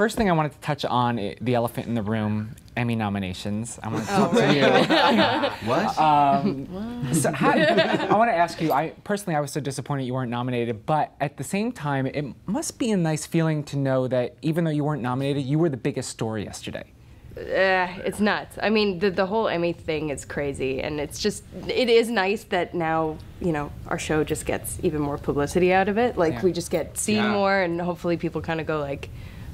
first thing I wanted to touch on, the elephant in the room, Emmy nominations. I want to talk to you. What? So I want to ask you, personally, I was so disappointed you weren't nominated, but at the same time, it must be a nice feeling to know that even though you weren't nominated, you were the biggest story yesterday. It's nuts. I mean, the whole Emmy thing is crazy, and it is nice that now, you know, our show just gets even more publicity out of it. Like, we just get seen more, and hopefully people kind of go like,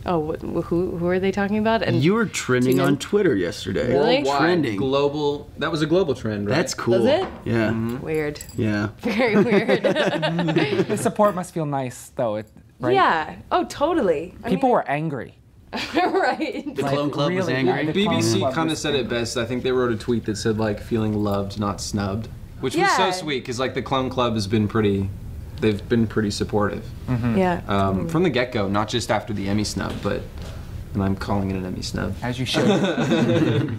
oh, who are they talking about? And you were trending on Twitter yesterday. Really? Trending. Global. That was a global trend, right? That's cool. Was it? Yeah. Weird. Yeah. Very weird. The support must feel nice, though, right? Yeah. Oh, totally. People were angry. Right. The Clone Club was angry. BBC kind of said it best. I think they wrote a tweet that said, like, feeling loved, not snubbed. Which was so sweet, because, like, the Clone Club has been they've been pretty supportive. Yeah. From the get-go, not just after the Emmy snub, but, and I'm calling it an Emmy snub. As you should.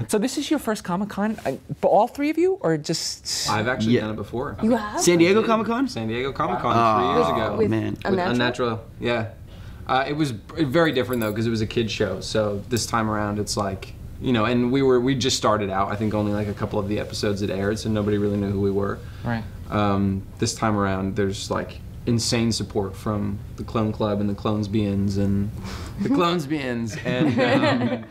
So this is your first Comic-Con? All three of you, or just? I've actually done it before. You have? San Diego Comic-Con? San Diego Comic-Con 3 years ago. With man. Unnatural, yeah. It was very different though, because it was a kid's show. So this time around, it's like, you know, and we just started out. I think only like a couple of the episodes had aired, so nobody really knew who we were. Right. This time around, there's like insane support from the Clone Club and the Clones Beans and the Clones Beans, and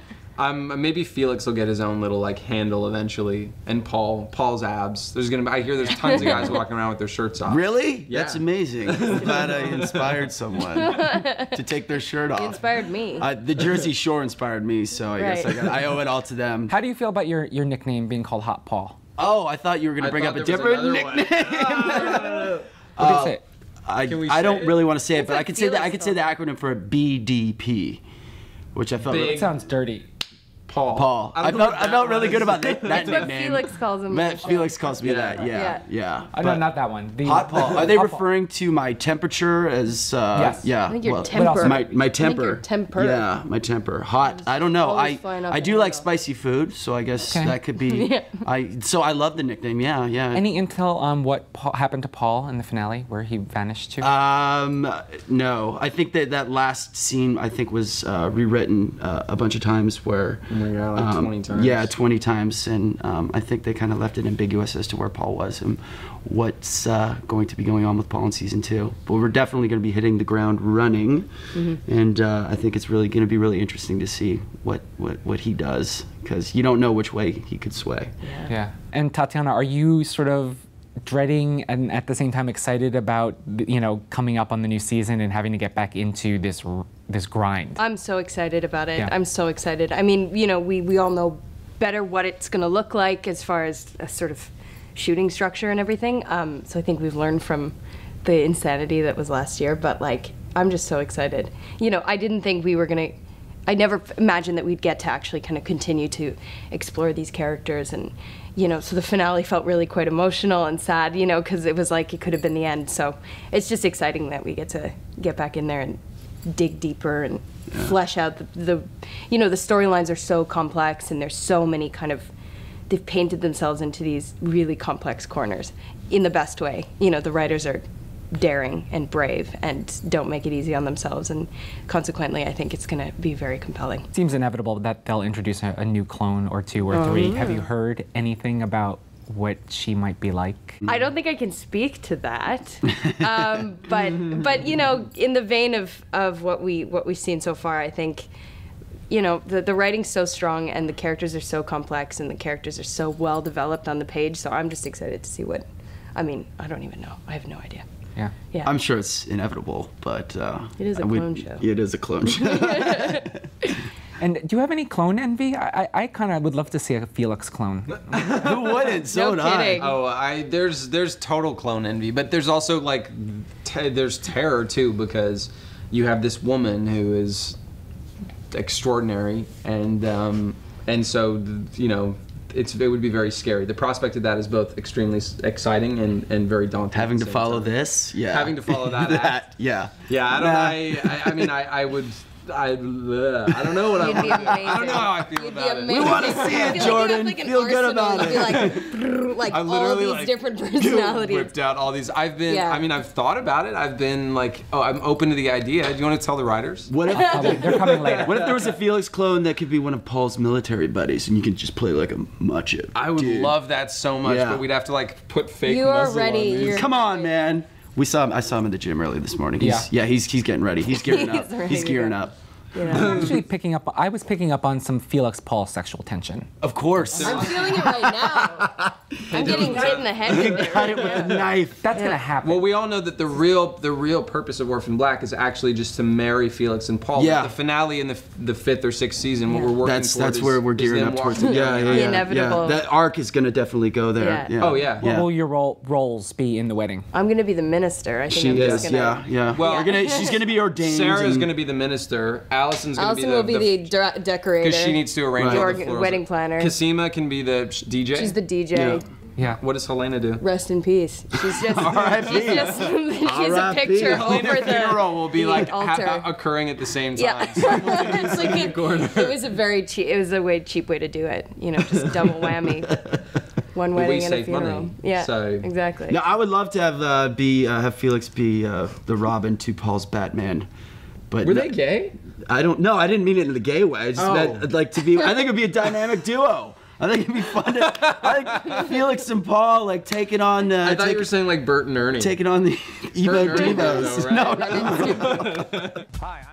maybe Felix will get his own little like handle eventually, and Paul's abs. I hear there's tons of guys walking around with their shirts off. Really? Yeah. That's amazing. I'm glad I inspired someone to take their shirt off. You inspired me. The Jersey Shore inspired me, so I guess I owe it all to them. How do you feel about your nickname being called Hot Paul? Oh, I thought you were going to bring up a different nickname. I don't really want to say it, but I could say the acronym for BDP, which I felt It sounds dirty. Paul. I felt really good about that nickname. Felix calls him. Felix calls me that. Yeah. No, not that one. Hot Paul. Are they referring to my temperature as? Yes. Yeah. I think your temper. My temper. Your temper. Yeah, my temper. Hot. I don't know. I do like spicy food, so I guess that could be. So I love the nickname. Yeah. Any intel on what happened to Paul in the finale, where he vanished to? No. I think that last scene was rewritten a bunch of times where. Yeah, like 20 times. Yeah, 20 times, and I think they kind of left it ambiguous as to where Paul was and what's going to be going on with Paul in season 2. But we're definitely going to be hitting the ground running, and I think it's really going to be really interesting to see what he does, because you don't know which way he could sway. Yeah. And Tatiana, are you sort of dreading and at the same time excited about, you know, coming up on the new season and having to get back into this grind? I'm so excited about it. Yeah. I'm so excited. I mean, you know, we all know better what it's going to look like as far as a sort of shooting structure and everything. So I think we've learned from the insanity that was last year, but like, I'm just so excited. You know, I didn't think we were going to, I never imagined that we'd get to actually kind of continue to explore these characters, and you know, so the finale felt really quite emotional and sad, you know, because it was like it could have been the end. So it's just exciting that we get to get back in there and dig deeper and flesh out the you know, the storylines are so complex, and there's so many kind of, they've painted themselves into these really complex corners in the best way. You know, the writers are daring and brave and don't make it easy on themselves, and consequently I think it's going to be very compelling. It seems inevitable that they'll introduce a new clone or 2 or 3. Have you heard anything about what she might be like? I don't think I can speak to that, but you know, in the vein of what we've seen so far, I think, you know, the writing's so strong and the characters are so complex and the characters are so well developed on the page. So I'm just excited to see what. I mean, I don't even know. I have no idea. Yeah. I'm sure it's inevitable, but it is a clone show. It is a clone show. And do you have any clone envy? I kind of would love to see a Felix clone. Who wouldn't? So No would kidding. Oh, there's total clone envy, but there's also like there's terror too, because you have this woman who is extraordinary, and so, you know, it would be very scary. The prospect of that is both extremely exciting and very daunting. Having to follow this, Having to follow that. Yeah. Yeah, I mean, I would. I don't know what I You'd want be to do. I don't amazing. know how I feel You'd be about it. amazing. We want to see I it, feel like you'd Jordan. have, like, an Feel good arsenal. about You'd be it. like I all literally, these like, different personalities. Whipped out all these. I've been. Yeah. I mean, I've thought about it. I've been like, oh, I'm open to the idea. Do you want to tell the writers? What if They're coming later. What if there was a Felix clone that could be one of Paul's military buddies, and you could just play like a macho? I would dude. love that so much, Yeah. but we'd have to like put fake You are muscle ready. on these. You're- Come on, man. I saw him in the gym early this morning. He's getting ready. He's gearing up. He's ready He's to gearing go. up. I'm actually I was picking up on some Felix Paul sexual tension. Of course. I'm feeling it right now. I'm getting hit in the head with it. Cut it with a knife. That's gonna happen. Well, we all know that the real purpose of Orphan Black is actually just to marry Felix and Paul. Yeah. The finale in the 5th or 6th season, what we're working That's towards where we're is gearing them up towards. walking Yeah, down yeah, The yeah. inevitable. Yeah. That arc is gonna definitely go there. Yeah. Oh, yeah. What will your roles be in the wedding? I'm gonna be the minister. I think She I'm is. just gonna. Yeah. Well, she's gonna be ordained. Sarah's and- going to be the minister. Allison's going to Allison will be the decorator. because she needs to arrange all the florals. wedding planner. Kasima can be the DJ. She's the DJ. Yeah. Yeah. What does Helena do? Rest in peace. She's just. R.I.P. she's just. She's a R.I.P. picture Helena's over the funeral will be like altar. occurring at the same time. Yeah. It's like it was a very cheap. It was a cheap way to do it. You know, just double whammy. One But we wedding and a save funeral. money, Yeah. so- Exactly. Now, I would love to have Felix be the Robin to Paul's Batman. But Were they gay? I don't know. I didn't mean it in a gay way. I just Oh. meant like to be. I think it'd be a dynamic duo. I think it'd be fun to. I think Felix and Paul like taking on. I thought you were saying like Bert and Ernie. taking on the Evo Bert and Ernie, Devos. though, right? No, no. Hi,